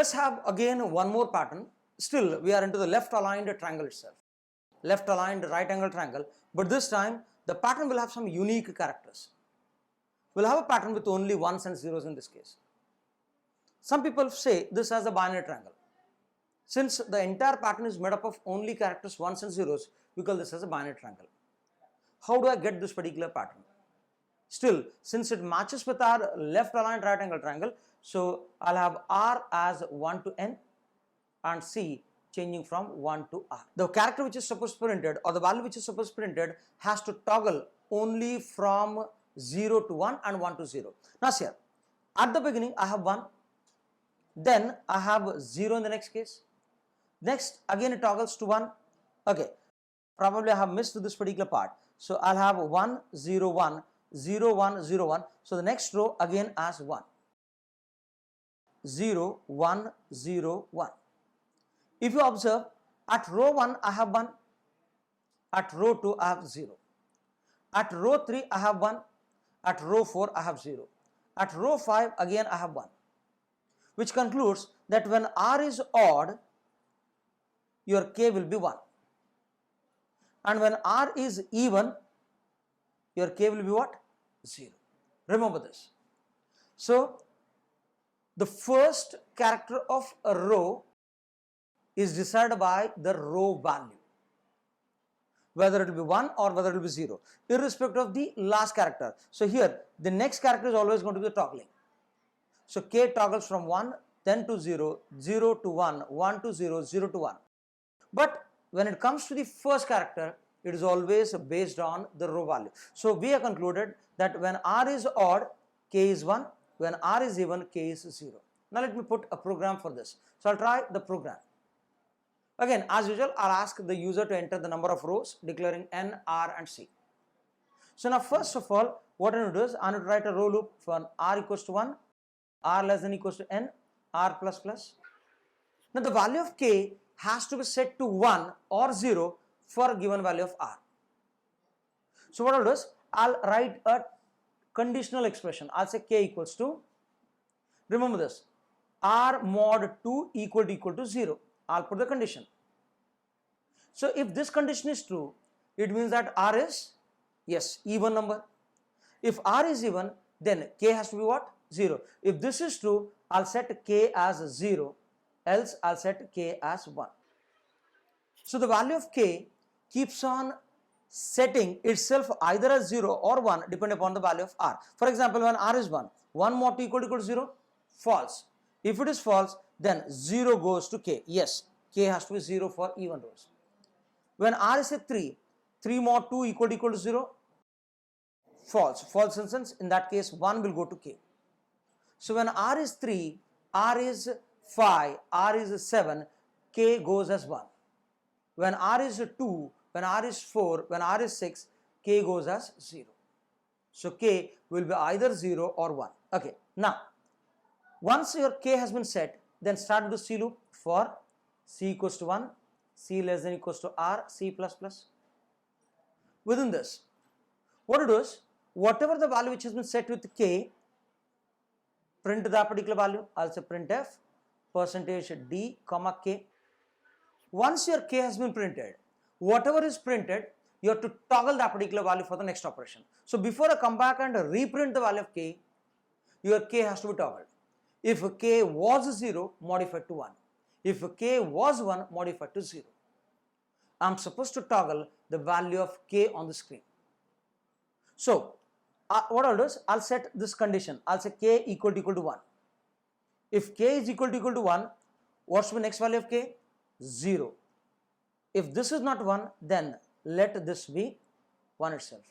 Let's have again one more pattern. Still we are into the left aligned triangle itself. Left aligned right angle triangle, but this time the pattern will have some unique characters. We'll have a pattern with only ones and zeros in this case. Some people say this as a binary triangle. Since the entire pattern is made up of only characters ones and zeros, we call this as a binary triangle. How do I get this particular pattern? Still, since it matches with our left aligned right angle triangle, so I'll have R as 1 to N and C changing from 1 to R. The character which is supposed to be printed, or the value which is supposed to be printed, has to toggle only from 0 to 1 and 1 to 0. Now here, at the beginning I have 1, then I have 0 in the next case. Next again it toggles to 1. Okay, probably I have missed this particular part. So I'll have 1, 0, 1, 0, 1, 0, 1. So the next row again as 1. 0, 1, 0, 1. If you observe, at row 1 I have 1, at row 2 I have 0, at row 3 I have 1, at row 4 I have 0, at row 5 again I have 1, which concludes that when R is odd, your K will be 1, and when R is even, your K will be what? 0. Remember this. So the first character of a row is decided by the row value, whether it will be 1 or whether it will be 0, irrespective of the last character. So here the next character is always going to be toggling. So K toggles from 1 then to 0, 0 to 1, 1 to 0, 0 to 1. But when it comes to the first character, it is always based on the row value. So we have concluded that when R is odd, K is 1, when R is even, K is 0. Now let me put a program for this. So I'll try the program. Again, as usual, I'll ask the user to enter the number of rows, declaring N, R and C. So now first of all, what I'm going to do is I'm going to write a row loop for R equals to 1, R less than equals to N, R plus plus. Now the value of K has to be set to 1 or 0 for a given value of R. So what I'll do is I'll write a conditional expression. I'll say K equals to, remember this, R mod 2 equal to 0. I'll put the condition. So if this condition is true, it means that R is, yes, even number. If R is even, then K has to be what? 0. If this is true, I'll set K as 0, else I'll set K as 1. So the value of K keeps on setting itself either as 0 or 1 depending upon the value of R. For example, when R is 1, 1 mod 2 equal to 0, false. If it is false, then 0 goes to K. Yes, K has to be 0 for even rows. When R is a 3, 3 mod 2 equal to 0, false. False instance, in that case 1 will go to K. So when R is 3, R is 5, R is 7, K goes as 1. When R is 2, when R is 4, when R is 6, K goes as 0. So K will be either 0 or 1. Okay, now once your K has been set, then start the C loop for C equals to 1, C less than equals to R, C plus plus. Within this, what it is, whatever the value which has been set with K, print that particular value. I'll say printf percentage D comma K. Once your K has been printed, whatever is printed, you have to toggle that particular value for the next operation. So before I come back and reprint the value of K, your K has to be toggled. If K was 0, modify to 1. If K was 1, modify to 0. I'm supposed to toggle the value of K on the screen. So what I'll do is I'll set this condition. I'll say K equal to 1. If K is equal to 1, what's the next value of K? 0. If this is not 1, then let this be 1 itself.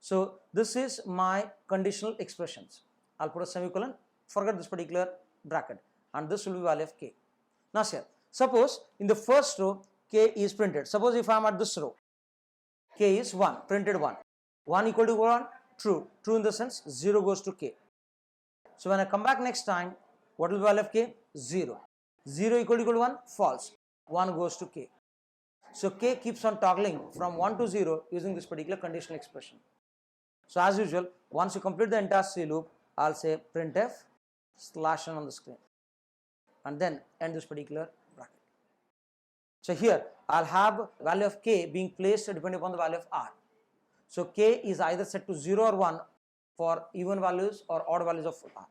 So this is my conditional expressions. I'll put a semicolon, forget this particular bracket, and this will be value of K. Now here, suppose in the first row K is printed. Suppose if I am at this row, K is 1, printed 1. 1 equal to 1, true. True in the sense 0 goes to K. So when I come back next time, what will be value of K? 0. 0 equal to 1, false. 1 goes to K. So K keeps on toggling from 1 to 0 using this particular conditional expression. So as usual, once you complete the entire C loop, I'll say printf /n on the screen. and then end this particular bracket. So here I'll have value of k being placed depending upon the value of r. So k is either set to 0 or 1 for even values or odd values of r,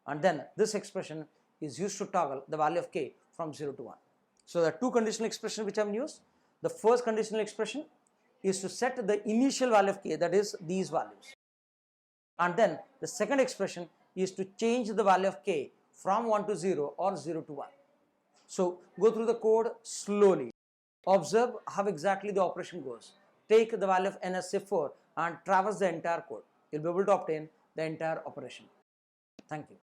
and then this expression is used to toggle the value of k from 0 to 1. So there are two conditional expressions which I have used. The first conditional expression is to set the initial value of k, that is these values, and then the second expression is to change the value of k from 1 to 0 or 0 to 1. So go through the code slowly, observe how exactly the operation goes, take the value of n as say 4 and traverse the entire code. You'll be able to obtain the entire operation. Thank you.